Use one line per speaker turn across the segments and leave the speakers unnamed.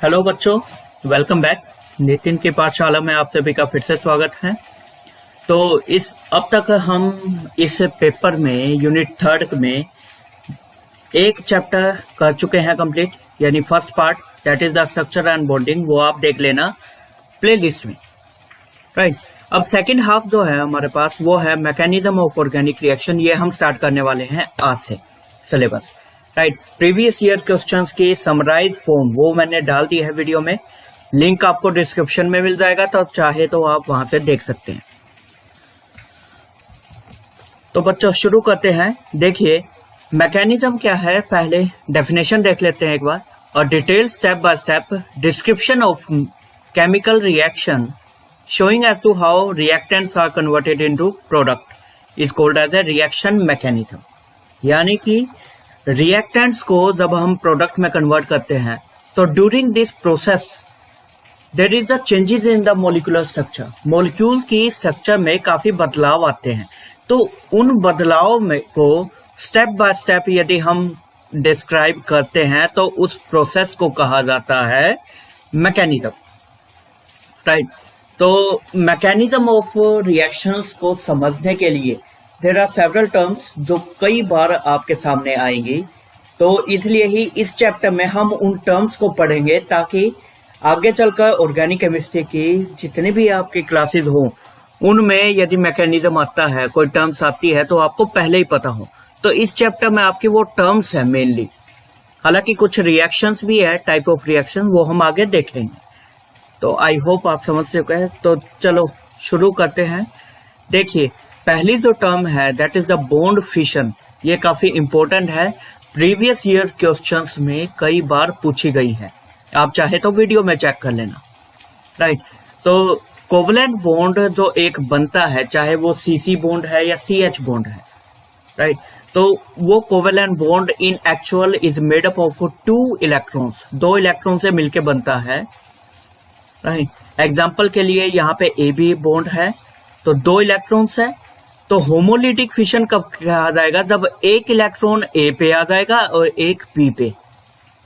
Hello बच्चों, welcome back. Nitin की पाठशाला में आप सभी का फिर से स्वागत है। तो अब तक हम इस पेपर में यूनिट 3 में एक चैप्टर कर चुके हैं कंप्लीट, यानी first part that is the structure and bonding. वो आप देख लेना प्लेलिस्ट में, राइट। अब सेकंड हाफ जो है हमारे पास वो है मैकेनिज्म ऑफ ऑर्गेनिक रिएक्शन। ये हम स्टार्ट करने वाले हैं आज से syllabus, right. Previous year questions की समराइज फॉर्म वो मैंने डाल दी है वीडियो में, लिंक आपको डिस्क्रिप्शन में मिल जाएगा, तो चाहे तो आप वहां से देख सकते हैं। तो बच्चों शुरू करते हैं। देखिए मैकेनिज्म क्या है, पहले डेफिनेशन देख लेते हैं एक बार, और detail step by step description of chemical reaction showing as to how reactants are converted into product is called as a reaction mechanism। यानी कि रिएक्टेंट्स को जब हम प्रोडक्ट में कन्वर्ट करते हैं तो during this process there is the changes in the molecular structure. Molecule की स्ट्रक्चर में काफी बदलाव आते हैं, तो उन बदलाव में को स्टेप बाय स्टेप यदि हम डिस्क्राइब करते हैं तो उस प्रोसेस को कहा जाता है मैकेनिज्म, राइट। तो मैकेनिज्म ऑफ रिएक्शंस को समझने के लिए देयर आर सेवरल टर्म्स जो कई बार आपके सामने आएंगी, तो इसलिए ही इस चैप्टर में हम उन टर्म्स को पढ़ेंगे ताकि आगे चलकर ऑर्गेनिक केमिस्ट्री की जितनी भी आपकी क्लासेस हो उनमें यदि मैकेनिज्म आता है, कोई टर्म्स आती है तो आपको पहले ही पता हो। तो इस चैप्टर में आपकी वो टर्म्स है मेनली, हालांकि कुछ रिएक्शंस भी है, टाइप ऑफ रिएक्शन, वो हम आगे देखेंगे। तो आई होप आप समझ चुके हैं। तो चलो शुरू करते हैं। देखिए पहली जो टर्म है that is the bond fission. ये काफी इंपॉर्टेंट है, प्रीवियस ईयर क्वेश्चंस में कई बार पूछी गई है, आप चाहे तो वीडियो में चेक कर लेना, राइट। तो कोवलेंट बॉन्ड जो एक बनता है, चाहे वो सीसी बॉन्ड है या सीएच बॉन्ड है, राइट, तो वो covalent bond in actual is made up of 2 electrons, 2 electron से मिलकर बनता है, राइट। एग्जाम्पल के लिए यहाँ पे ए बी बॉन्ड है तो 2 इलेक्ट्रॉन्स है, तो होमोलिटिक फिशन कब कहा जाएगा, जब एक इलेक्ट्रॉन ए पे आ जाएगा और एक बी पे,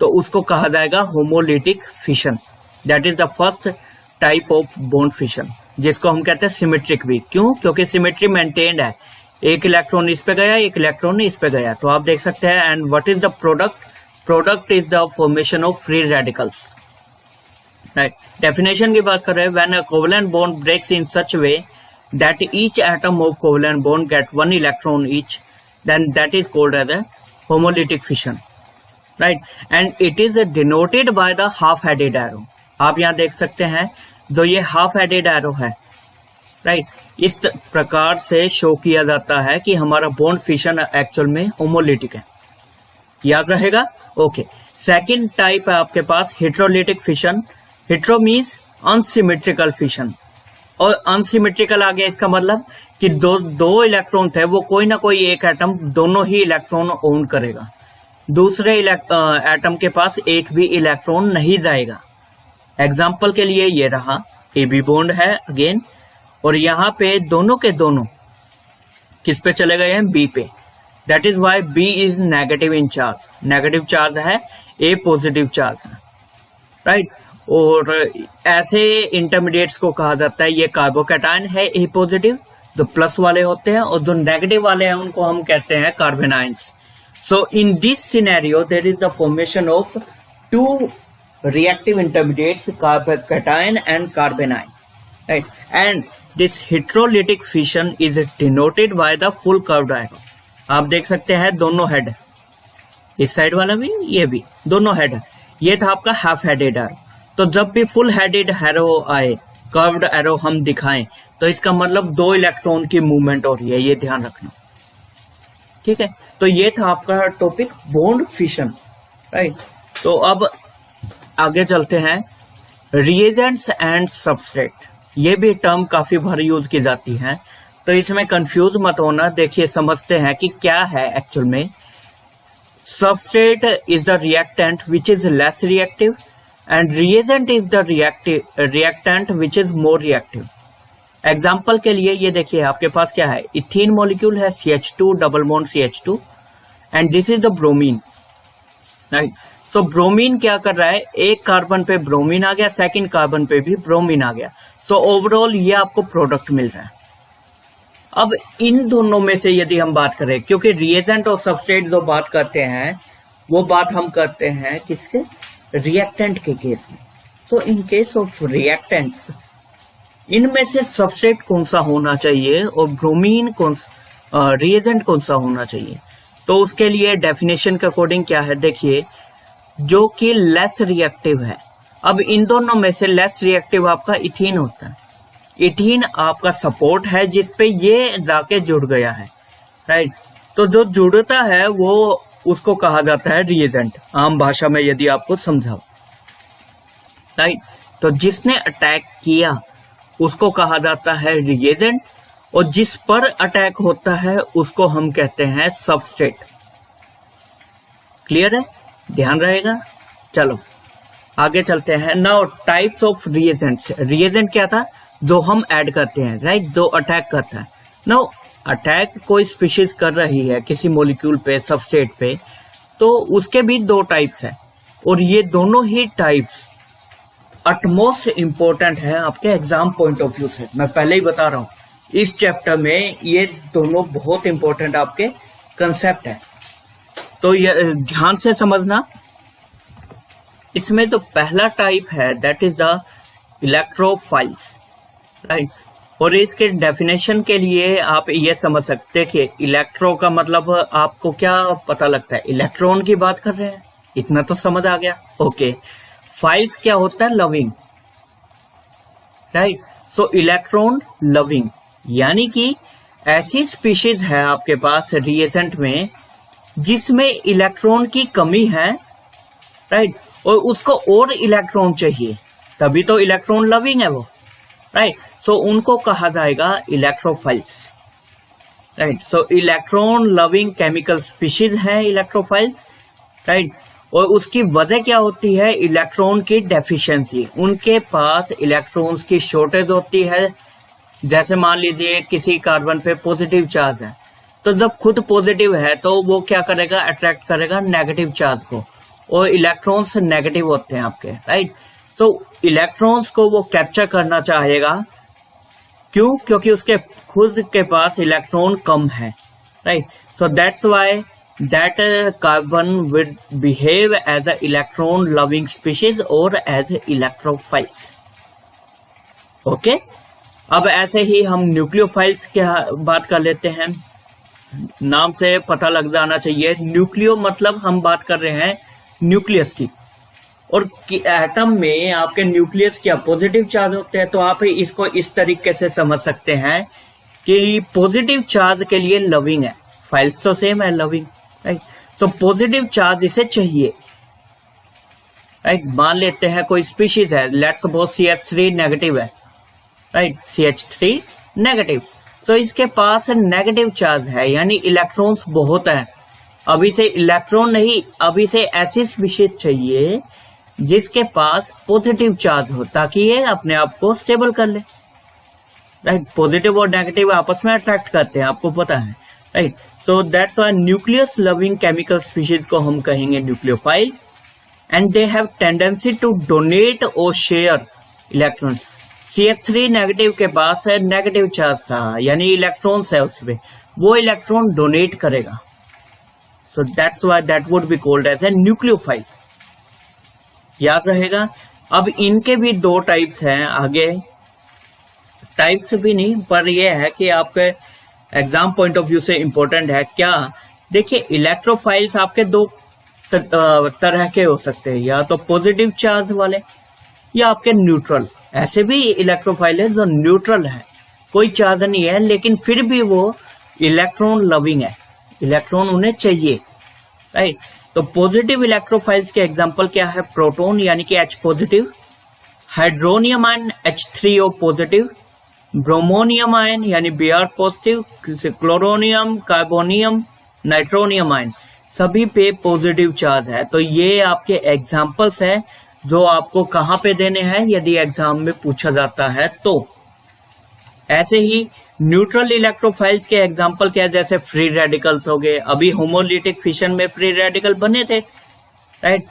तो उसको कहा जाएगा homolytic fission. That is the first type of bond fission, जिसको हम कहते हैं सिमेट्रिक भी। क्यों? क्योंकि सिमेट्री मेंटेन्ड है, एक इलेक्ट्रॉन इस पे गया, एक इलेक्ट्रॉन इस पे गया, तो आप देख सकते हैं। And what is the product? Product is the formation of free radicals, right. Definition की बात कर रहे हैं, when a covalent bond breaks in such way that each atom of covalent bond get 1 electron each, then that is called as a homolytic fission, right. And it is denoted by the half headed arrow. आप यहाँ देख सकते हैं जो ये half headed arrow है, right, इस प्रकार से शो किया जाता है कि हमारा बॉन्ड फिशन एक्चुअल में होमोलिटिक है। याद रहेगा? ओके। सेकेंड टाइप है आपके पास heterolytic fission. Hetero means unsymmetrical fission, और अनसिमेट्रिकल आ गया, इसका मतलब कि दो इलेक्ट्रॉन थे, वो कोई ना कोई एक एटम दोनों ही इलेक्ट्रॉन ओन करेगा, दूसरे एटम के पास एक भी इलेक्ट्रॉन नहीं जाएगा। एग्जाम्पल के लिए ये रहा ए बी बॉन्ड है अगेन, और यहाँ पे दोनों के दोनों किस पे चले गए हैं? बी पे। That is why B is negative in charge, negative charge है, ए पॉजिटिव चार्ज है, राइट। और ऐसे इंटरमीडिएट्स को कहा जाता है, ये कार्बोकैटायन है ए पॉजिटिव, जो प्लस वाले होते हैं, और जो नेगेटिव वाले हैं उनको हम कहते हैं carbanions. So in this scenario there is the formation of 2 reactive intermediates, carbocation and carbanion, right? And this heterolytic fission is denoted by the full curved arrow। आप देख सकते हैं दोनों हेड, इस साइड वाला भी ये भी, दोनों हेड। ये था आपका हाफ हेडेड एरो। तो जब भी फुल हेडेड एरो आए, कर्व्ड एरो हम दिखाएं, तो इसका मतलब 2 इलेक्ट्रॉन की मूवमेंट हो रही है, ये ध्यान रखना, ठीक है। तो ये था आपका टॉपिक बॉन्ड फिशन, राइट। तो अब आगे चलते हैं, रिएजेंट्स एंड सबस्ट्रेट। ये भी टर्म काफी बार यूज की जाती है, तो इसमें कंफ्यूज मत होना। देखिए समझते हैं कि क्या है एक्चुअल में। Substrate is the reactant which is less reactive, and reagent is the reactant which is more reactive. Example के लिए ये देखिए आपके पास क्या है, इथीन मॉलिक्यूल है CH2 double bond CH2, and this is the bromine, right. तो ब्रोमीन क्या कर रहा है, एक कार्बन पे ब्रोमीन आ गया, सेकंड कार्बन पे भी ब्रोमीन आ गया, तो ओवरऑल ये आपको प्रोडक्ट मिल रहा है। अब इन दोनों में से यदि हम बात करें, क्योंकि रिएजेंट और सबस्ट्रेट जो बात करते हैं वो बात हम करते हैं किसके, रिएक्टेंट के केस में। सो इन केस ऑफ रिएक्टेंट्स, इनमें से सबस्ट्रेट कौन सा होना चाहिए और ब्रोमीन रिएजेंट कौन सा होना चाहिए, तो उसके लिए डेफिनेशन के अकॉर्डिंग क्या है, देखिए, जो कि लेस रिएक्टिव है। अब इन दोनों में से लेस रिएक्टिव आपका इथीन होता है। इथीन आपका सपोर्ट है जिसपे ये जाके जुड़ गया है, राइट। तो जो जुड़ता है वो उसको कहा जाता है रिएजेंट, आम भाषा में यदि आपको समझाओ, राइट। तो जिसने अटैक किया उसको कहा जाता है रिएजेंट, और जिस पर अटैक होता है उसको हम कहते हैं सबस्ट्रेट। क्लियर है, ध्यान रहेगा। चलो आगे चलते हैं। Now types of reagents. Reagent क्या था, जो हम ऐड करते हैं, राइट, जो अटैक करता है। नाउ अटैक कोई स्पीशीज कर रही है किसी मॉलिक्यूल पे, सबस्ट्रेट पे, तो उसके भी दो टाइप्स हैं, और ये दोनों ही टाइप्स अटमोस्ट इंपॉर्टेंट है आपके एग्जाम पॉइंट ऑफ व्यू से। मैं पहले ही बता रहा हूं, इस चैप्टर में ये दोनों बहुत इंपॉर्टेंट आपके कंसेप्ट है, तो ये ध्यान से समझना। इसमें जो पहला टाइप है that is the electrophiles, right. और इसके डेफिनेशन के लिए आप ये समझ सकते हैं कि इलेक्ट्रो का मतलब आपको क्या पता लगता है, इलेक्ट्रॉन की बात कर रहे हैं, इतना तो समझ आ गया, ओके। फाइल्स क्या होता है, लविंग, राइट। सो इलेक्ट्रॉन लविंग, यानी कि ऐसी स्पीशीज है आपके पास रिएजेंट में जिसमें इलेक्ट्रॉन की कमी है, राइट, और उसको और इलेक्ट्रॉन चाहिए, तभी तो इलेक्ट्रॉन लविंग है वो, राइट। सो उनको कहा जाएगा इलेक्ट्रोफाइल्स, राइट। सो इलेक्ट्रॉन लविंग केमिकल स्पीशीज है इलेक्ट्रोफाइल्स, राइट। और उसकी वजह क्या होती है, इलेक्ट्रॉन की डेफिशिएंसी, उनके पास इलेक्ट्रॉन्स की शॉर्टेज होती है। जैसे मान लीजिए किसी कार्बन पे पॉजिटिव चार्ज है, तो जब खुद पॉजिटिव है तो वो क्या करेगा, अट्रैक्ट करेगा नेगेटिव चार्ज को, और इलेक्ट्रॉन्स नेगेटिव होते हैं आपके, राइट। तो इलेक्ट्रॉन्स को वो कैप्चर करना चाहेगा, क्यों, क्योंकि उसके खुद के पास इलेक्ट्रॉन कम है, right. So that's why that carbon will behave as a electron loving species or as electrophiles, okay। अब ऐसे ही हम न्यूक्लियोफाइल्स की बात कर लेते हैं। नाम से पता लग जाना चाहिए, न्यूक्लियो मतलब हम बात कर रहे हैं न्यूक्लियस की, और एटम में आपके न्यूक्लियस क्या पॉजिटिव चार्ज होते हैं। तो आप इसको इस तरीके से समझ सकते हैं कि पॉजिटिव चार्ज के लिए लविंग है, फाइल्स तो सेम है, लविंग, राइट। तो पॉजिटिव चार्ज इसे चाहिए, राइट। मान लेते हैं कोई स्पीशीज है, लेट्स सपोज CH3 नेगेटिव है, राइट, CH3 नेगेटिव, तो इसके पास नेगेटिव चार्ज है, यानी इलेक्ट्रॉन्स बहुत है। अभी से इलेक्ट्रॉन नहीं, अभी से ऐसी स्पीशीज चाहिए जिसके पास पॉजिटिव चार्ज हो, ताकि ये अपने आप को स्टेबल कर ले, राइट। पॉजिटिव और नेगेटिव आपस में अट्रैक्ट करते हैं, आपको पता है, right. So that's why nucleus loving chemical species को हम कहेंगे nucleophile, and they have tendency to donate और शेयर इलेक्ट्रॉन। CH3 नेगेटिव के पास है नेगेटिव चार्ज था, यानी इलेक्ट्रॉन्स है उसमें, वो इलेक्ट्रॉन डोनेट करेगा। So that's why that would be called as a nucleophile, याद रहेगा। अब इनके भी दो टाइप्स हैं, आगे टाइप्स भी नहीं, पर यह है कि आपके एग्जाम पॉइंट ऑफ व्यू से इंपॉर्टेंट है क्या। देखिए, इलेक्ट्रोफाइल्स आपके दो तरह के हो सकते हैं, या तो पॉजिटिव चार्ज वाले या आपके न्यूट्रल। ऐसे भी इलेक्ट्रोफाइल है जो न्यूट्रल है, कोई चार्ज नहीं है, लेकिन फिर भी वो इलेक्ट्रॉन लविंग है, इलेक्ट्रॉन उन्हें चाहिए, राइट। तो पॉजिटिव इलेक्ट्रोफाइल्स के एग्जांपल क्या है, प्रोटॉन यानी कि H positive, hydronium ion H3O positive, bromonium ion यानी Br positive, chloronium, carbonium, nitronium ion, सभी पे पॉजिटिव चार्ज है। तो ये आपके एग्जांपल्स है जो आपको कहाँ पे देने हैं यदि एग्जाम में पूछा जाता है तो। ऐसे ही न्यूट्रल इलेक्ट्रोफाइल्स के एग्जांपल क्या, जैसे फ्री रेडिकल्स हो गए, अभी होमोलिटिक फिशन में फ्री रेडिकल बने थे, right.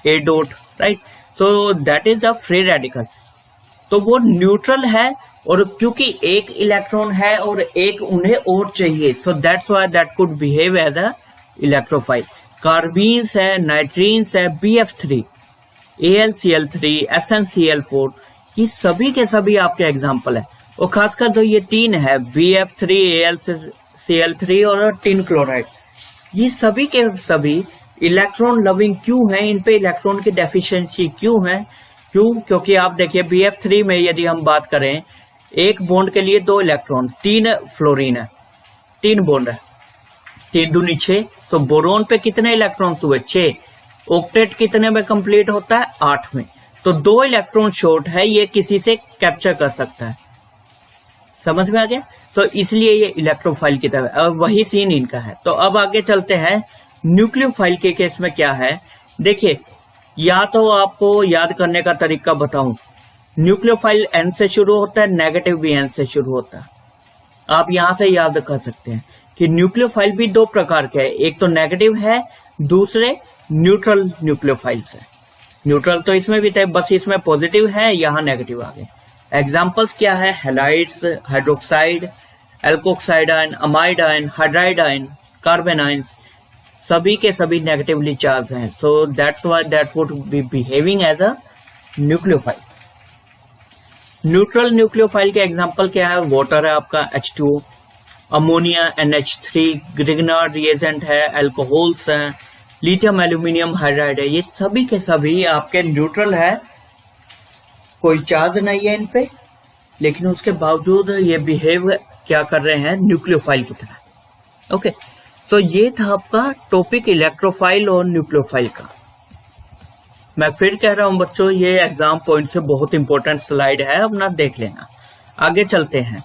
A dot, right. So that is the free radical. तो वो न्यूट्रल है, और क्योंकि एक इलेक्ट्रॉन है और एक उन्हें और चाहिए, so that's why that could behave as a electrophile. Carbenes है, नाइट्रीन्स है, BF3, AlCl3, SnCl4, ये सभी के सभी आपके एग्जाम्पल है। और खासकर जो ये तीन है, BF3, AlCl3 और टिन क्लोराइड, ये सभी के सभी इलेक्ट्रॉन लविंग क्यों है, इन पे इलेक्ट्रॉन की डेफिशिएंसी क्यों है? क्यों? क्योंकि आप देखिए BF3 में यदि हम बात करें, एक बॉन्ड के लिए 2 इलेक्ट्रॉन, 3 फ्लोरीन है, 3 बॉन्ड है, 3 दूनी 6, तो बोरोन पे कितने इलेक्ट्रॉन्स हुए? 6। ऑक्टेट कितने में कंप्लीट होता है? 8 में। तो 2 इलेक्ट्रॉन शॉर्ट है, ये किसी से कैप्चर कर सकता है। समझ में आ गया? तो इसलिए ये इलेक्ट्रोफाइल की तरह, और वही सीन इनका है। तो अब आगे चलते हैं, न्यूक्लियोफाइल के केस में क्या है। देखिए, या तो आपको याद करने का तरीका बताऊं, न्यूक्लियोफाइल N से शुरू होता है, नेगेटिव भी N से शुरू होता है। आप यहां से याद कर सकते हैं कि न्यूक्लियोफाइल भी 2 प्रकार के हैं, एक तो नेगेटिव है, दूसरे न्यूट्रल न्यूक्लियोफाइल्स है। न्यूट्रल तो इसमें भी थे, बस इसमें पॉजिटिव है, यहाँ नेगेटिव आ गए। एग्जाम्पल्स क्या है? Halides, hydroxide, alkoxide ion, amide ion, hydride ion, carbon ions, सभी के सभी नेगेटिवली चार्ज हैं। So that's why that would be behaving as a nucleophile. Neutral nucleophile के एग्जांपल क्या है? वाटर है आपका H2O, ammonia NH3, Grignard reagent है, अल्कोहल्स हैं, लिथियम एल्यूमिनियम हाइड्राइड है, ये सभी के सभी आपके न्यूट्रल है, कोई चार्ज नहीं है इन पे, लेकिन उसके बावजूद ये बिहेव क्या कर रहे हैं? न्यूक्लियोफाइल की तरह। ओके, तो ये था आपका टॉपिक इलेक्ट्रोफाइल और न्यूक्लियोफाइल का। मैं फिर कह रहा हूं बच्चों, ये एग्जाम पॉइंट से बहुत इंपॉर्टेंट स्लाइड है, अपना देख लेना। आगे चलते हैं।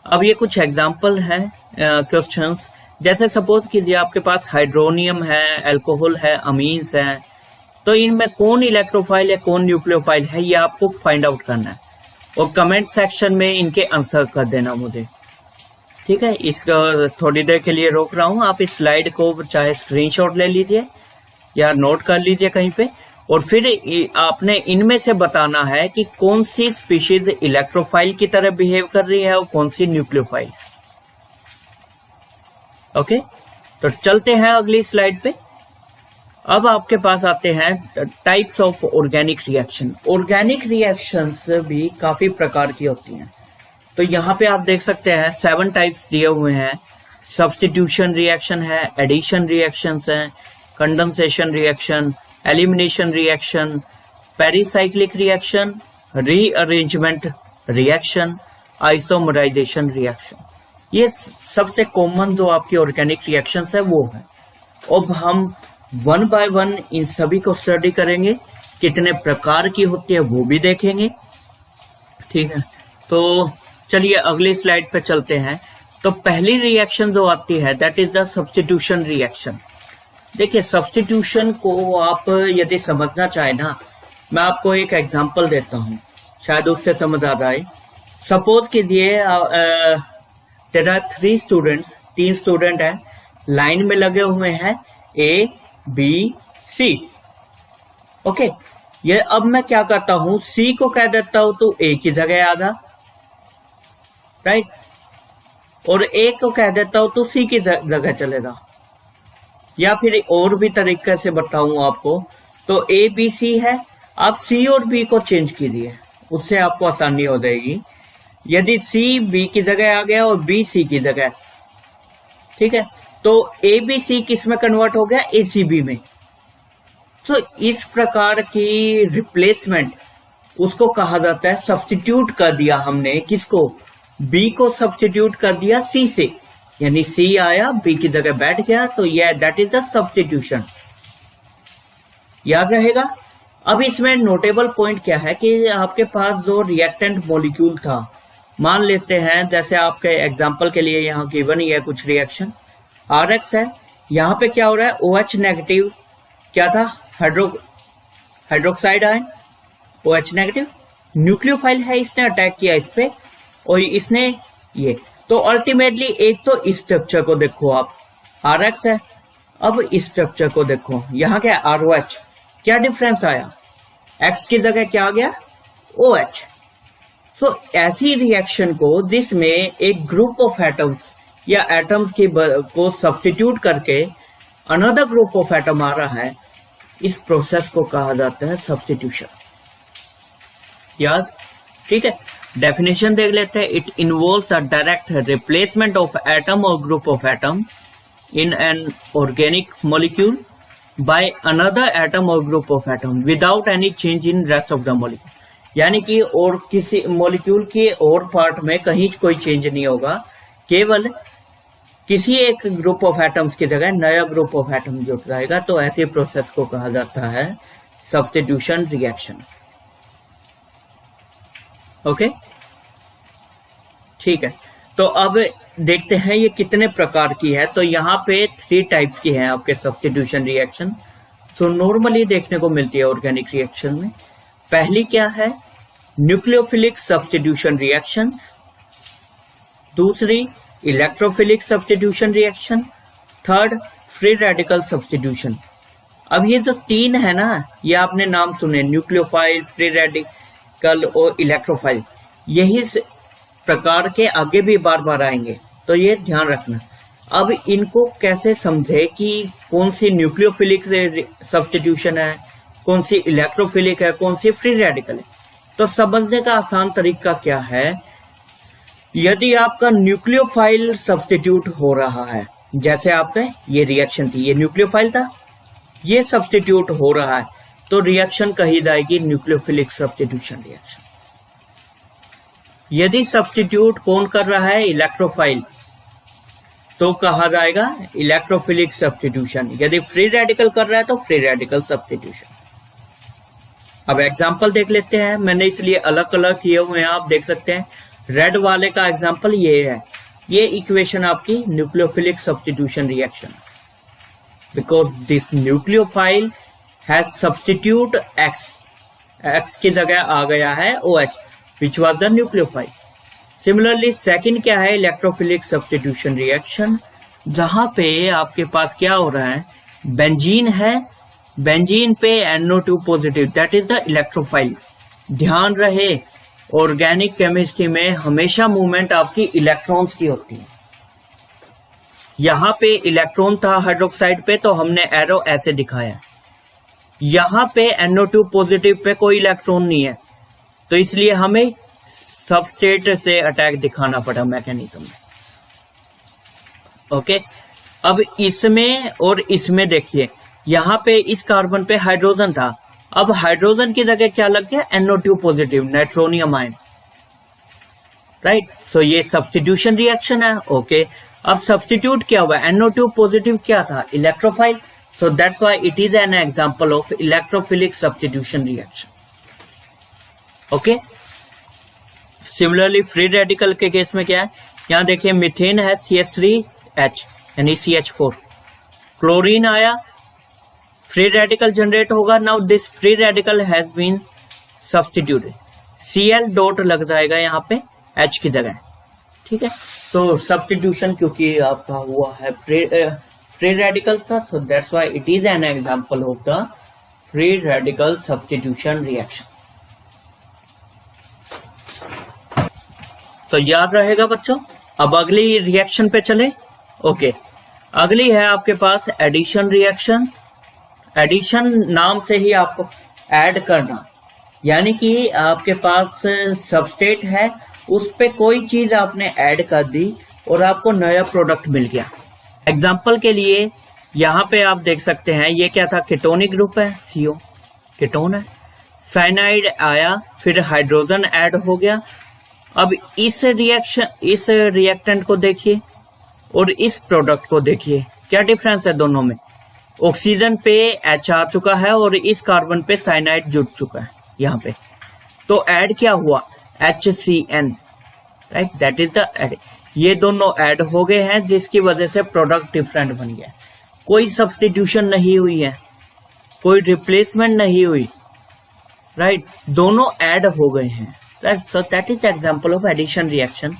अब ये कुछ एग्जाम्पल हैं क्वेश्चंस। जैसे सपोज कीजिए आपके पास हाइड्रोनियम है, अल्कोहल है, अमीन्स है, तो इनमें कौन इलेक्ट्रोफाइल है, कौन न्यूक्लियोफाइल है, ये आपको फाइंड आउट करना है, और कमेंट सेक्शन में इनके आंसर कर देना मुझे, ठीक है। इसको थोड़ी देर के लिए रोक रहा हूं, आप इस स्लाइड को चाहे स्क्रीनशॉट ले लीजिए या नोट कर लीजिए कहीं पे, और फिर आपने इनमें से बताना है कि कौन सी स्पीशीज इलेक्ट्रोफाइल की तरह बिहेव कर रही है और कौन सी न्यूक्लियोफाइल। ओके, तो चलते हैं अगली स्लाइड पे। अब आपके पास आते हैं types of organic reaction. Organic reactions भी काफी प्रकार की होती हैं। तो यहाँ पे आप देख सकते हैं 7 टाइप्स दिए हुए हैं। सब्स्टिट्यूशन रिएक्शन है, एडिशन रिएक्शंस हैं, condensation reaction, elimination reaction, pericyclic reaction, rearrangement reaction, isomerisation reaction. ये सबसे कॉमन जो आपकी ऑर्गेनिक रिएक्शंस है वो है। अब हम 1 बाय 1 इन सभी को स्टडी करेंगे, कितने प्रकार की होती है वो भी देखेंगे, ठीक है। तो चलिए अगली स्लाइड पे चलते हैं। तो पहली रिएक्शन जो आती है that is the substitution reaction. देखिए, सब्स्टिट्यूशन को आप यदि समझना चाहे ना, मैं आपको एक एग्जांपल देता हूं, शायद उससे समझ आ जाए। सपोज कीजिए देयर आर 3 स्टूडेंट्स, 3 स्टूडेंट हैं, लाइन में लगे हुए हैं A, B, C। ओके, ये अब मैं क्या करता हूं, C को कह देता हूं तो A की जगह आ जा, राइट, और A को कह देता हूं तो C की जगह चलेगा। या फिर और भी तरीके से बताऊं आपको, तो A, B, C है, आप C और B को चेंज कीजिए, उससे आपको आसानी हो जाएगी। यदि C B की जगह आ गया और B C की जगह, ठीक है, तो A, B, C किस में कन्वर्ट हो गया? A, C, B में। तो इस प्रकार की रिप्लेसमेंट उसको कहा जाता है, सब्स्टिट्यूट कर दिया हमने किसको? B को सब्स्टिट्यूट कर दिया C से, यानी C आया B की जगह बैठ गया, तो यह दैट इज द सब्स्टिट्यूशन। याद रहेगा। अब इसमें नोटेबल पॉइंट क्या है कि आपके पास जो रिएक्टेंट मॉलिक्यूल था, मान लेते हैं जैसे आपके एग्जांपल के लिए यहाँ गिवन ही है कुछ रिएक्शन, RX है, यहाँ पे क्या हो रहा है? OH नेगेटिव, क्या था? Hydroxide ion, OH negative, nucleophile है, इसने अटैक किया इस पे, और इसने ये, तो अल्टीमेटली एक तो इस स्ट्रक्चर को देखो आप, RX है, अब इस स्ट्रक्चर को देखो, यहाँ क्या है? ROH, क्या डिफरेंस आया, X की जगह क्या आ गया, OH। तो ऐसी रिएक्शन को जिसमें एक ग्रुप ऑफ एटम्स या एटम्स को सब्स्टिट्यूट करके अनदर ग्रुप ऑफ एटम आ रहा है, इस प्रोसेस को कहा जाता है सब्स्टिट्यूशन। याद, ठीक है। डेफिनेशन देख लेते हैं। It involves the direct replacement of atom और group of atom in an organic molecule by another atom और group of atom without any change in rest of the molecule. यानी कि और किसी मॉलिक्यूल के और पार्ट में कहीं कोई चेंज नहीं होगा, केवल किसी एक ग्रुप ऑफ एटम्स की जगह नया ग्रुप ऑफ एटम जुड़ जाएगा। तो ऐसे प्रोसेस को कहा जाता है सब्स्टिट्यूशन रिएक्शन। ओके, ठीक है। तो अब देखते हैं ये कितने प्रकार की है। तो यहाँ पे 3 टाइप्स की है आपके सब्स्टिट्यूशन रिएक्शन, जो नॉर्मली देखने को मिलती है ऑर्गेनिक रिएक्शन में। पहली क्या है, न्यूक्लियोफिलिक सब्स्टिट्यूशन रिएक्शन। दूसरी electrophilic substitution reaction. Third free radical substitution. अब ये जो 3 है ना, ये आपने नाम सुने, न्यूक्लियोफाइल, फ्री रेडिकल और इलेक्ट्रोफाइल। यही प्रकार के आगे भी बार बार आएंगे, तो ये ध्यान रखना। अब इनको कैसे समझे कि कौन सी न्यूक्लियोफिलिक सब्स्टिट्यूशन है, कौन सी इलेक्ट्रोफिलिक है, कौन सी फ्री रेडिकल है। तो समझने का आसान तरीका क्या है, यदि आपका न्यूक्लियोफाइल सब्स्टिट्यूट हो रहा है, जैसे आपका ये रिएक्शन थी, ये न्यूक्लियोफाइल था, ये सब्स्टिट्यूट हो रहा है, तो रिएक्शन कही जाएगी न्यूक्लियोफिलिक सब्स्टिट्यूशन रिएक्शन। यदि सब्स्टिट्यूट कौन कर रहा है, इलेक्ट्रोफाइल, तो कहा जाएगा इलेक्ट्रोफिलिक सब्स्टिट्यूशन। यदि फ्री रेडिकल कर रहा है तो फ्री रेडिकल सब्स्टिट्यूशन। अब एग्जांपल देख लेते हैं, मैंने इसलिए अलग अलग किए हुए हैं, आप देख सकते हैं। रेड वाले का एग्जांपल ये है, ये इक्वेशन आपकी nucleophilic substitution reaction, because this nucleophile has substitute X की जगह आ गया है OH, which was the nucleophile. Similarly second क्या है, इलेक्ट्रोफिलिक सब्स्टिट्यूशन रिएक्शन, जहां पे आपके पास क्या हो रहा है, बेंजीन है, बेंजीन पे NO2 positive, that is the electrophile. ध्यान रहे, ऑर्गेनिक केमिस्ट्री में हमेशा मूवमेंट आपकी इलेक्ट्रॉन्स की होती है। यहां पे इलेक्ट्रॉन था हाइड्रोक्साइड पे, तो हमने एरो ऐसे दिखाया। यहां पे NO2 पॉजिटिव पे कोई इलेक्ट्रॉन नहीं है, तो इसलिए हमें सबस्टेट से अटैक दिखाना पड़ा मैकेनिज्म में। ओके, अब इसमें और इसमें देखिए, यहां पे इस कार्बन पे हाइड्रोजन था, अब हाइड्रोजन की जगह क्या लग गया, NO2 positive, nitronium ion, right. So ये सब्स्टिट्यूशन रिएक्शन है। ओके, अब सब्स्टिट्यूट क्या हुआ, NO2 पॉजिटिव क्या था, electrophile, so that's why it is an example of electrophilic substitution reaction. Okay, similarly free radical के केस में क्या है, यहां देखिए मीथेन है CH3H यानी CH4, क्लोरीन आया, फ्री रेडिकल जनरेट होगा। Now this free radical has been substituted, Cl dot लग जाएगा यहाँ पे H की जगह, ठीक है। तो सब्स्टिट्यूशन क्योंकि आपका हुआ है फ्री रेडिकल्स का, सो that's why it is an example of the free radical substitution reaction. तो याद रहेगा बच्चों। अब अगली रिएक्शन पे चले। ओके, अगली है आपके पास एडिशन रिएक्शन। एडिशन नाम से ही आपको ऐड करना, यानी कि आपके पास सबस्टेट है, उस पे कोई चीज आपने ऐड कर दी और आपको नया प्रोडक्ट मिल गया। एग्जाम्पल के लिए यहाँ पे आप देख सकते हैं, ये क्या था, कीटोनिक ग्रुप है, CO कीटोन है, साइनाइड आया, फिर हाइड्रोजन ऐड हो गया। अब इस रिएक्टेंट को देखिए और इस प्रोडक्ट को देखिए, क्या डिफरेंस है दोनों में। ऑक्सीजन पे H आ चुका है और इस कार्बन पे साइनाइड जुड़ चुका है यहाँ पे, तो ऐड क्या हुआ, HCN, right, that is the add. ये दोनों ऐड हो गए हैं, जिसकी वजह से प्रोडक्ट डिफरेंट बन गया। कोई सब्स्टिट्यूशन नहीं हुई है, कोई रिप्लेसमेंट नहीं हुई, राइट, दोनों ऐड हो गए हैं, right. So that is the example of addition reaction.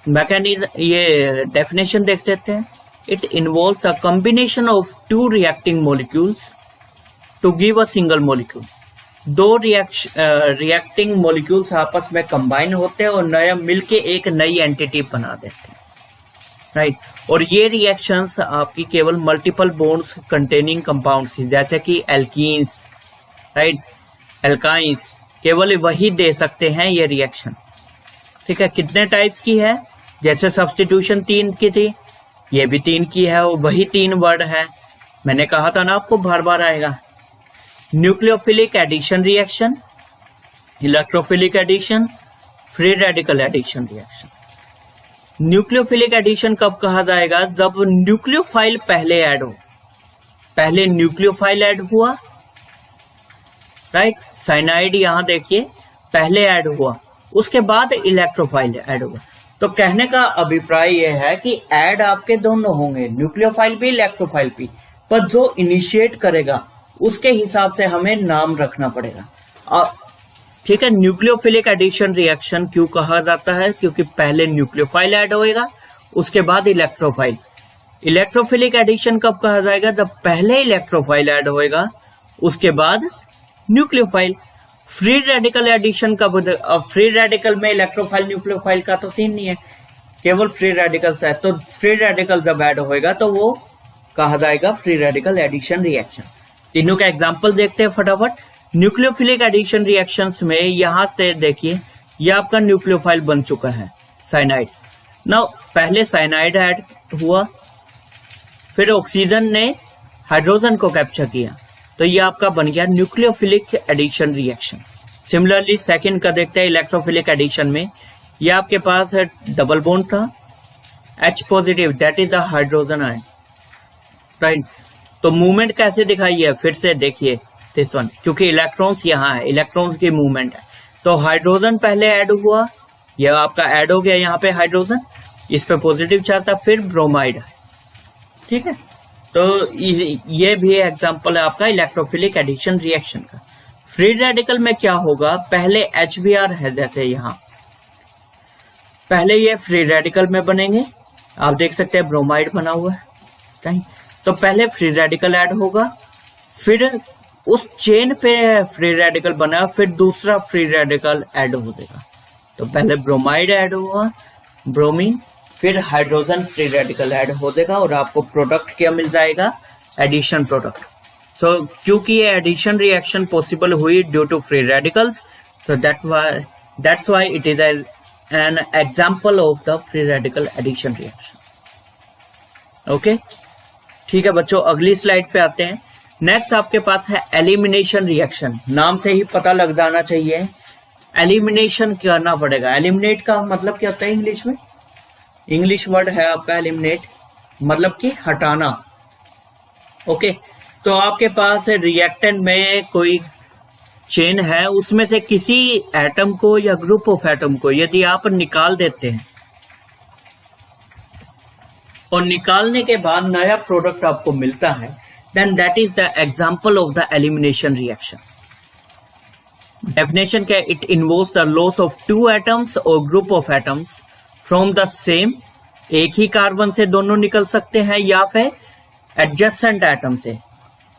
Mechanism, ये डेफिनेशन देख लेते हैं। It involves a combination of two reacting molecules to give a single molecule. दो रिएक्टिंग मॉलिक्यूल्स आपस में कंबाइन होते हैं और नया मिलके एक नई एंटिटी बना देते हैं, राइट। और ये रिएक्शंस आपकी केवल मल्टीपल बॉन्ड्स कंटेनिंग कंपाउंड्स, जैसे कि एल्कीन्स, राइट, एल्काइंस, केवल वही दे सकते हैं ये रिएक्शन, ठीक है। कितने टाइप्स की है, जैसे सब्स्टिट्यूशन 3 की थी, ये भी 3 की है, और वही 3 वर्ड है, मैंने कहा था ना आपको, बार बार आएगा। Nucleophilic addition reaction, electrophilic addition, free radical addition reaction. Nucleophilic addition कब कहा जाएगा, जब न्यूक्लियोफाइल पहले ऐड हो। पहले न्यूक्लियोफाइल ऐड हुआ, राइट, साइनाइड यहां देखिए पहले ऐड हुआ, उसके बाद इलेक्ट्रोफाइल ऐड हुआ। तो कहने का अभिप्राय यह है कि ऐड आपके दोनों होंगे, न्यूक्लियोफाइल भी इलेक्ट्रोफाइल भी, पर जो इनिशिएट करेगा उसके हिसाब से हमें नाम रखना पड़ेगा। और ठीक है, न्यूक्लियोफिलिक एडिशन रिएक्शन क्यों कहा जाता है, क्योंकि पहले न्यूक्लियोफाइल ऐड होएगा, उसके बाद इलेक्ट्रोफाइल। इलेक्ट्रोफिलिक एडिशन कब कहा जाएगा, जब पहले इलेक्ट्रोफाइल ऐड होएगा, उसके बाद न्यूक्लियोफाइल। फ्री रेडिकल एडिशन कब, फ्री रेडिकल में इलेक्ट्रोफाइल न्यूक्लियोफाइल का तो सीन नहीं है, केवल फ्री रेडिकल्स है। तो फ्री रेडिकल जब ऐड होएगा तो वो कहा जाएगा फ्री रेडिकल एडिशन रिएक्शन। तीनों का एग्जांपल देखते हैं फटाफट। न्यूक्लियोफिलिक एडिशन रिएक्शंस में यहां से देखिए, ये आपका न्यूक्लियोफाइल बन चुका है साइनाइड। नाउ पहले साइनाइड ऐड हुआ, फिर ऑक्सीजन ने हाइड्रोजन को कैप्चर किया, तो ये आपका बन गया nucleophilic addition reaction. Similarly second का देखते हैं, इलेक्ट्रोफिलिक एडिशन में ये आपके पास डबल बॉन्ड था, H positive, that is the hydrogen ion, right. तो मूवमेंट कैसे दिखाई है, फिर से देखिए दिस वन, क्योंकि इलेक्ट्रॉन्स यहाँ है, इलेक्ट्रॉन्स की मूवमेंट है। तो हाइड्रोजन पहले ऐड हुआ, यह आपका ऐड हो गया यहाँ पे हाइड्रोजन, इस पे पॉजिटिव चार्ज था, फिर ब्रोमाइड, ठीक है। तो ये भी एग्जांपल है आपका इलेक्ट्रोफिलिक एडिशन रिएक्शन का। फ्री रेडिकल में क्या होगा, पहले HBr है, जैसे यहाँ पहले ये फ्री रेडिकल में बनेंगे, आप देख सकते हैं ब्रोमाइड बना हुआ है कहीं, तो पहले फ्री रेडिकल ऐड होगा, फिर उस चेन पे फ्री रेडिकल बना, फिर दूसरा फ्री रेडिकल ऐड हो जाएगा। तो पहले ब्रोमाइड ऐड हुआ, ब्रोमीन, फिर हाइड्रोजन फ्री रेडिकल ऐड हो जाएगा, और आपको प्रोडक्ट क्या मिल जाएगा, एडिशन प्रोडक्ट। सो क्योंकि ये एडिशन रिएक्शन पॉसिबल हुई due to free radicals, so that's why it is an example of the free radical addition reaction. Okay, ठीक है बच्चों, अगली स्लाइड पे आते हैं। नेक्स्ट आपके पास है एलिमिनेशन रिएक्शन। नाम से ही पता लग जाना चाहिए, एलिमिनेशन करना पड़ेगा। एलिमिनेट का मतलब क्या होता है इंग्लिश में? इंग्लिश वर्ड है आपका एलिमिनेट, मतलब कि हटाना। ओके, तो आपके पास रिएक्टेंट में कोई चेन है, उसमें से किसी एटम को या ग्रुप ऑफ एटम को यदि आप निकाल देते हैं और निकालने के बाद नया प्रोडक्ट आपको मिलता है, then that is the example of the elimination reaction. Definition क्या? It involves the loss of two atoms or group of atoms from the same, एक ही कार्बन से दोनों निकल सकते हैं या फिर एडजेसेंट एटम से,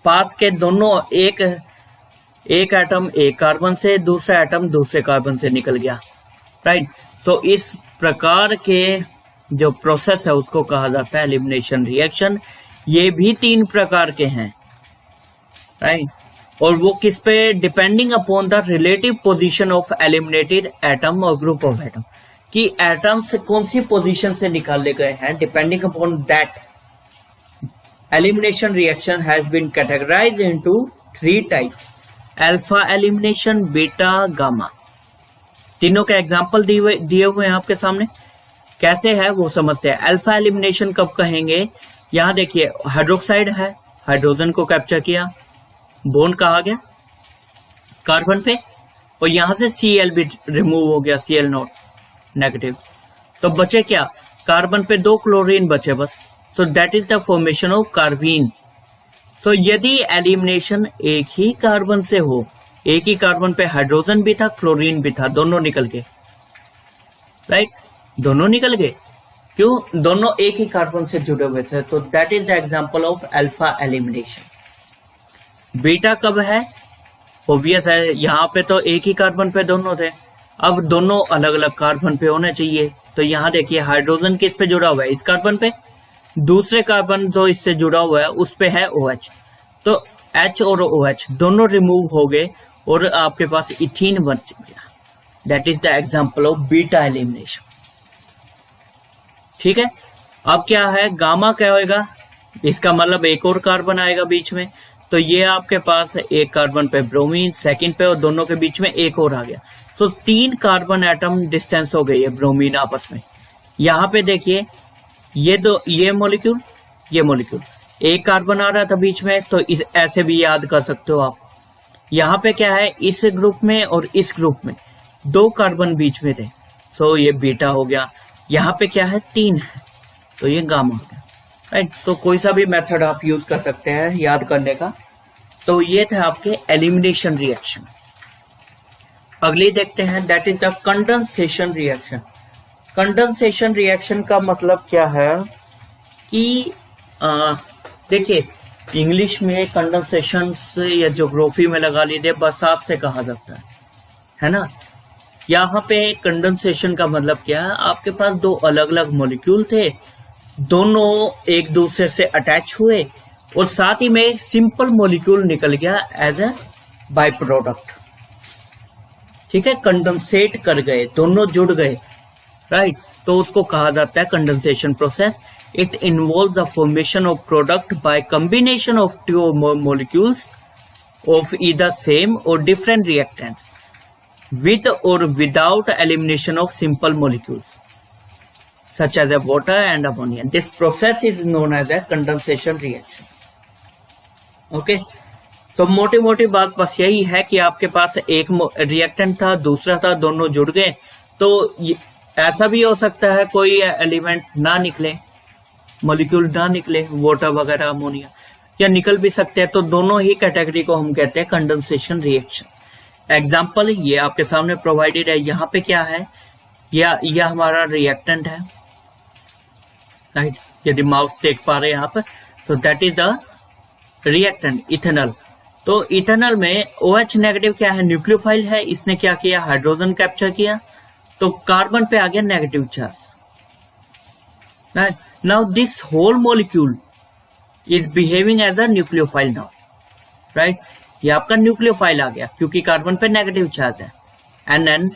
पास के दोनों, एक एटम एक कार्बन से, दूसरा एटम दूसरे कार्बन से निकल गया, राइट। तो इस प्रकार के जो प्रोसेस है उसको कहा जाता है एलिमिनेशन रिएक्शन। ये भी 3 प्रकार के हैं, राइट, और वो किस पे? Depending upon the relative position of eliminated atom और ग्रुप ऑफ एटम, कि एटम्स कौन सी पोजीशन से निकाले गए हैं। Depending upon that elimination reaction has been categorised into 3 types: alpha elimination, beta, gamma. तीनों के एग्जाम्पल दिए हुए हैं आपके सामने, कैसे है वो समझते हैं। अल्फा एलिमिनेशन कब कहेंगे? यहां देखिए हाइड्रोक्साइड है, हाइड्रोजन को कैप्चर किया, बॉन्ड कहा गया कार्बन पे, और यहां से Cl भी रिमूव हो गया, Cl नोट नेगेटिव। तो बचे क्या? कार्बन पे 2 क्लोरीन बचे बस। So that is the formation of carbene. So यदि एलिमिनेशन एक ही कार्बन से हो, एक ही कार्बन पे हाइड्रोजन भी था, क्लोरीन भी था, दोनों निकल गए, राइट, दोनों निकल गए। क्यों? दोनों एक ही कार्बन से जुड़े हुए थे। तो that is the example of alpha elimination. Beta कब है? ऑब्वियस है, यहाँ पे तो एक ही कार्बन पे दोनों थे, अब दोनों अलग अलग कार्बन पे होने चाहिए। तो यहाँ देखिए हाइड्रोजन किस पे जुड़ा हुआ है? इस कार्बन पे। दूसरे कार्बन जो इससे जुड़ा हुआ है उस पे है OH, तो H और OH दोनों रिमूव हो गए और आपके पास इथीन बच गया। That is the example of beta elimination. ठीक है, अब क्या है? गामा क्या होगा? इसका मतलब एक और कार्बन आएगा बीच में, तो ये आपके पास एक कार्बन पे ब्रोमीन, सेकंड पे, और दोनों के बीच में एक और आ गया, तो 3 कार्बन एटम डिस्टेंस हो गई है ब्रोमीन आपस में। यहाँ पे देखिए ये मॉलिक्यूल, ये मॉलिक्यूल, एक कार्बन आ रहा था बीच में, तो इस ऐसे भी याद कर सकते हो आप। यहाँ पे क्या है? इस ग्रुप में और इस ग्रुप में 2 कार्बन बीच में थे, तो ये बीटा हो गया। यहाँ पे क्या है? 3 है, तो ये गामा हो गया। राइट, तो कोई सा भी मेथड आप यूज कर सकते हैं याद करने का। तो ये थे आपके एलिमिनेशन रिएक्शन। अगली देखते हैं, that is the condensation reaction. Condensation reaction का मतलब क्या है कि देखिए इंग्लिश में कंडेंसेशन या ज्योग्राफी में लगा लीजिए बरसात से कहा जाता है ना। यहाँ पे कंडेंसेशन का मतलब क्या है? आपके पास 2 अलग अलग मॉलिक्यूल थे, दोनों एक दूसरे से अटैच हुए और साथ ही में सिंपल मॉलिक्यूल निकल गया एज ए बाय प्रोडक्ट। ठीक है, कंडेंसेट कर गए, दोनों जुड़ गए। राइट, तो उसको कहा जाता है condensation process. It involve the formation of product bye combination of 2 molecules of either same or different reactants with or without elimination of simple molecules such as a water and ammonia. This process is known as a condensation reaction. Okay, तो मोटी मोटी बात बस यही है कि आपके पास एक रिएक्टेंट था, दूसरा था, दोनों जुड़ गए। तो ऐसा भी हो सकता है कोई एलिमेंट ना निकले, मॉलिक्यूल ना निकले, वाटर वगैरह, अमोनिया, या निकल भी सकते हैं, तो दोनों ही कैटेगरी को हम कहते हैं कंडेंसेशन रिएक्शन। एग्जाम्पल ये आपके सामने प्रोवाइडेड है। यहाँ पे क्या है? यह हमारा रिएक्टेंट है। राइट, यदि माउस देख पा रहे हैं यहाँ पर, तो that is the reactant ethanol. तो इथेनॉल में OH नेगेटिव क्या है? न्यूक्लियोफाइल है। इसने क्या किया? हाइड्रोजन कैप्चर किया, तो कार्बन पे आ गया negative charge. Right, now this whole molecule is behaving as a nucleophile now. Right, ये आपका न्यूक्लियोफाइल आ गया क्योंकि कार्बन पे नेगेटिव चार्ज है, NN।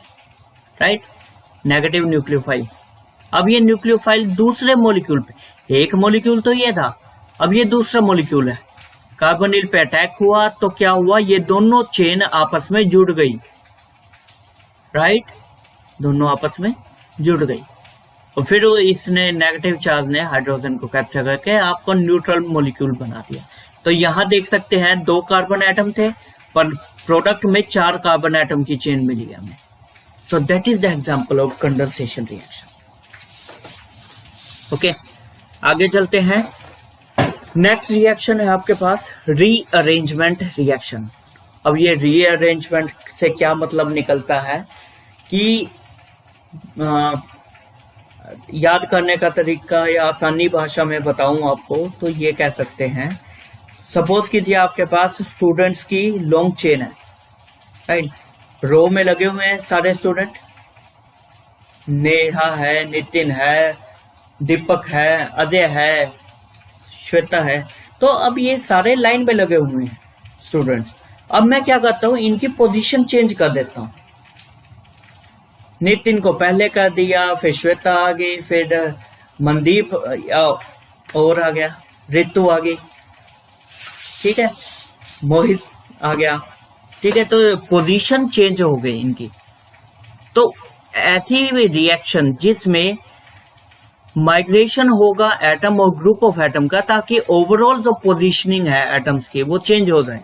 Right, negative nucleophile. अब ये न्यूक्लियोफाइल दूसरे मॉलिक्यूल पे, एक मॉलिक्यूल तो ये था, अब ये दूसरा मॉलिक्यूल है, कार्बोनिल पे अटैक हुआ, तो क्या हुआ? ये दोनों चेन आपस में जुड़ गई। राइट, दोनों आपस में जुड़ गई और फिर इसने नेगेटिव चार्ज ने हाइड्रोजन को कैप्चर करके आपको न्यूट्रल मॉलिक्यूल बना दिया। तो यहां देख सकते हैं 2 कार्बन एटम थे, पर प्रोडक्ट में 4 कार्बन एटम की चेन मिली हमें। सो that is the example of condensation reaction. Okay, आगे चलते हैं। नेक्स्ट रिएक्शन है आपके पास रीअरेंजमेंट रिएक्शन। अब ये रीअरेंजमेंट से क्या मतलब निकलता है कि याद करने का तरीका या आसानी भाषा में बताऊं आपको तो ये कह सकते हैं, सपोज कीजिए आपके पास स्टूडेंट्स की लॉन्ग चेन है। राइट, रो में लगे हुए हैं सारे स्टूडेंट, नेहा है, नितिन है, दीपक है, अजय है, श्वेता है। तो अब ये सारे लाइन में लगे हुए हैं स्टूडेंट्स। अब मैं क्या करता हूं, इनकी पोजीशन चेंज कर देता हूं। नितिन को पहले कर दिया, फिर श्वेता आ गई, फिर मनदीप और आ गया, ऋतु आ गई, ठीक है, मोहित आ गया, ठीक है। तो पोजीशन चेंज हो गई इनकी। तो ऐसी रिएक्शन जिसमें माइग्रेशन होगा एटम और ग्रुप ऑफ एटम का, ताकि ओवरऑल जो पोजीशनिंग है एटम्स की वो चेंज हो जाए।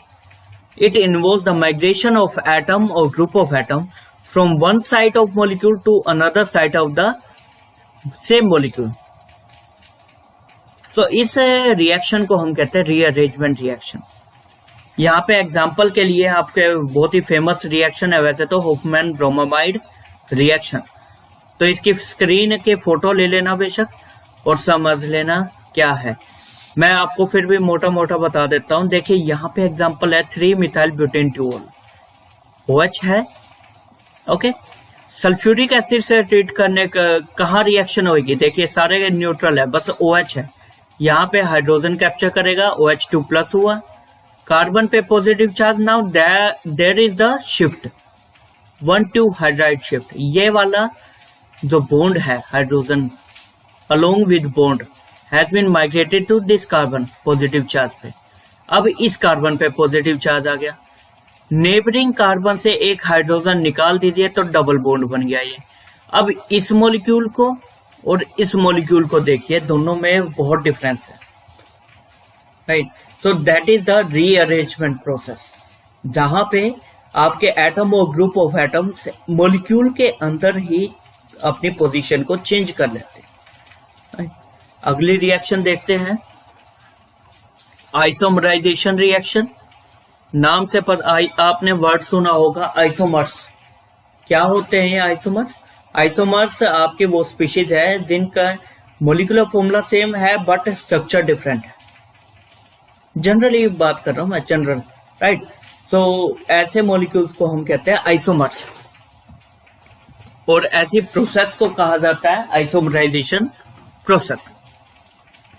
It involves the migration of atom और group of atom from one side of molecule to another side of the same molecule. तो इस रिएक्शन को हम कहते हैं रीअरेंजमेंट रिएक्शन। यहाँ पे एग्जांपल के लिए आपके बहुत ही फेमस रिएक्शन है वैसे तो, होफमैन ब्रोमामाइड रिएक्शन। तो इसकी स्क्रीन के फोटो ले लेना बेशक और समझ लेना क्या है। मैं आपको फिर भी मोटा मोटा बता देता हूं। देखिए यहाँ पे एग्जांपल है 3 मिथाइल ब्यूटेन टूल OH है। ओके, सल्फ्यूरिक एसिड से ट्रीट करने का कहाँ रिएक्शन होगी? देखिए सारे न्यूट्रल है, बस OH है। यहाँ पे हाइड्रोजन कैप्चर करेगा, OH2+ हुआ। कार्बन पे positive charge, now there is the shift 1,2 hydride shift. ये वाला जो बॉन्ड है hydrogen along with bond has been migrated to this carbon positive charge पे। अब इस कार्बन पे पॉजिटिव चार्ज आ गया, नेबरिंग कार्बन से एक हाइड्रोजन निकाल दीजिए तो डबल बॉन्ड बन गया ये। अब इस मॉलिक्यूल को और इस मॉलिक्यूल को देखिए, दोनों में बहुत डिफरेंस है, right. So that is the rearrangement process, जहां पे आपके एटम और ग्रुप ऑफ एटम्स मॉलिक्यूल के अंदर ही अपनी पोजीशन को चेंज कर लेते हैं। अगली रिएक्शन देखते हैं, आइसोमराइजेशन रिएक्शन। नाम से आपने वर्ड सुना होगा आइसोमर्स। क्या होते हैं ये आइसोमर्स? आइसोमर्स आपके वो स्पीशीज है जिनका मोलिकुलर फॉर्मूला सेम है बट स्ट्रक्चर डिफरेंट है। जनरली बात कर रहा हूं मैं, जनरल, राइट। सो ऐसे मॉलिक्यूल्स को हम कहते हैं आइसोमर्स, और ऐसी प्रोसेस को कहा जाता है isomerisation process.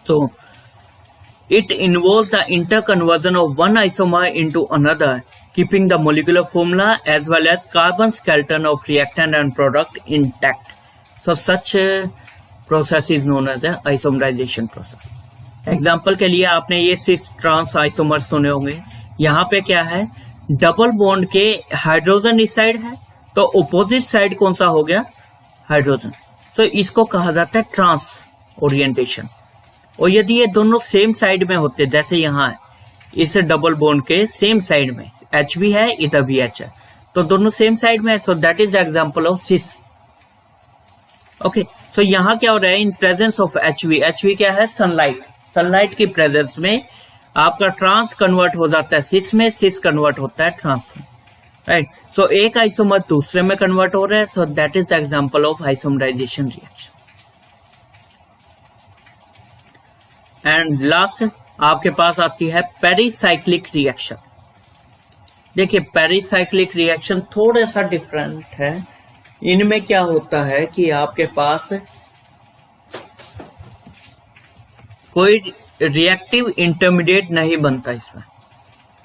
So it involves the interconversion of one isomer into another, keeping the molecular formula as well as carbon skeleton of reactant and product intact. So such process is known as the isomerization process. Example के लिए आपने ये cis trans isomer सुने होंगे। यहाँ पे क्या है, डबल बॉन्ड के हाइड्रोजन इस साइड है तो ऑपोजिट साइड कौन सा हो गया? हाइड्रोजन। तो इसको कहा जाता है ट्रांस ओरिएंटेशन। और यदि ये दोनों सेम साइड में होते, जैसे यहाँ है, इस डबल बॉन्ड के सेम साइड में H भी है, इधर भी H है, तो दोनों सेम साइड में है, so that is the example of cis. Okay, so यहाँ क्या हो रहा है, इन प्रेजेंस ऑफ HV क्या है? सनलाइट। सनलाइट की प्रेजेंस में आपका ट्रांस कन्वर्ट हो जाता है सिस में, सिस कन्वर्ट होता है ट्रांस में, राइट। सो एक आइसोमर दूसरे में कन्वर्ट हो रहा है, so that is the example of isomerisation reaction. And last आपके पास आती है पेरिसाइक्लिक रिएक्शन। देखिए पेरिसाइक्लिक रिएक्शन थोड़ा सा डिफरेंट है। इनमें क्या होता है कि आपके पास कोई रिएक्टिव इंटरमीडिएट नहीं बनता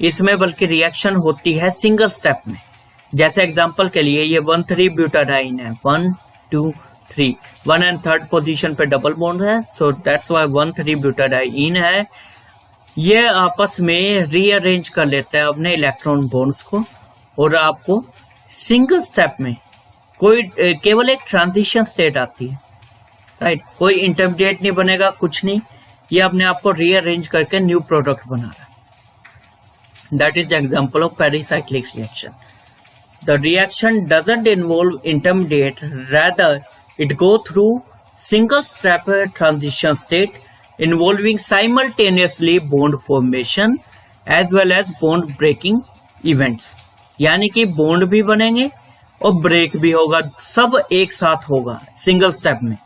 इसमें बल्कि रिएक्शन होती है सिंगल स्टेप में। जैसे एग्जांपल के लिए ये 1,3 ब्यूटाडाइन है, 1, 2, 3, 1 एंड 3rd पोजीशन पे डबल बॉन्ड है, सो दैट्स व्हाई 1,3 ब्यूटाडाइन है। ये आपस में रीअरेंज कर लेता है अपने इलेक्ट्रॉन बॉन्ड्स को, और आपको सिंगल स्टेप में कोई केवल एक ट्रांजिशन स्टेट आती है, राइट। कोई इंटरमीडिएट नहीं बनेगा, कुछ नहीं, ये अपने आप को रीअरेंज करके न्यू प्रोडक्ट बना रहा है। That is the example of pericyclic reaction. The reaction doesn't involve intermediate, rather it go through single step transition state involving simultaneously bond formation as well as bond breaking events। यानी कि bond भी बनेंगे और break भी होगा, सब एक साथ होगा सिंगल स्टेप में।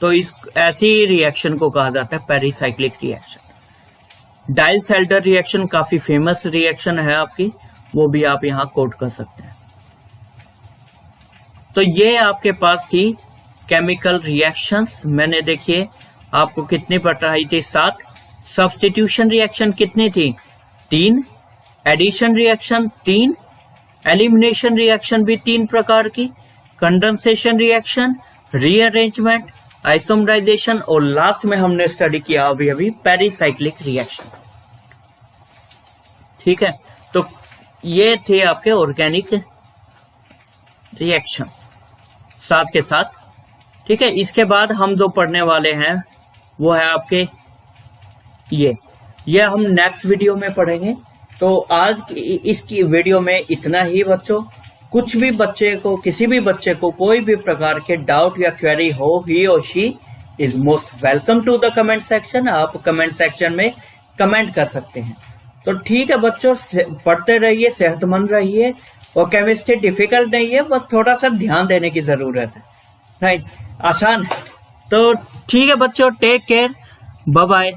तो इस ऐसी रिएक्शन को कहा जाता है पेरिसाइक्लिक रिएक्शन। डाइलसेल्टर रिएक्शन काफी फेमस रिएक्शन है आपकी, वो भी आप यहाँ कोट कर सकते हैं। तो ये आपके पास थी केमिकल रिएक्शंस। मैंने देखिए आपको कितनी पढ़ाई थी, 7। सब्स्टिट्यूशन रिएक्शन कितनी थी? 3। Addition reaction 3। एलिमिनेशन रिएक्शन भी 3 प्रकार की। कंडेंसेशन रिएक्शन, रीअरेंजमेंट, आइसोमराइजेशन, और लास्ट में हमने स्टडी किया अभी पेरिसाइक्लिक रिएक्शन। ठीक है, तो ये थे आपके ऑर्गेनिक रिएक्शन 7 के साथ। ठीक है, इसके बाद हम जो पढ़ने वाले हैं वो है आपके ये हम नेक्स्ट वीडियो में पढ़ेंगे। तो आज इसकी वीडियो में इतना ही बच्चों। कुछ भी बच्चे को, किसी भी बच्चे को कोई भी प्रकार के डाउट या क्वेरी हो, ही और she is most welcome to the comment section. आप कमेंट सेक्शन में कमेंट कर सकते हैं। तो ठीक है बच्चों, पढ़ते रहिए, सेहतमंद रहिए, और केमिस्ट्री डिफिकल्ट नहीं है, बस थोड़ा सा ध्यान देने की जरूरत है, राइट। आसान है। तो ठीक है बच्चों, टेक केयर, बाय बाय।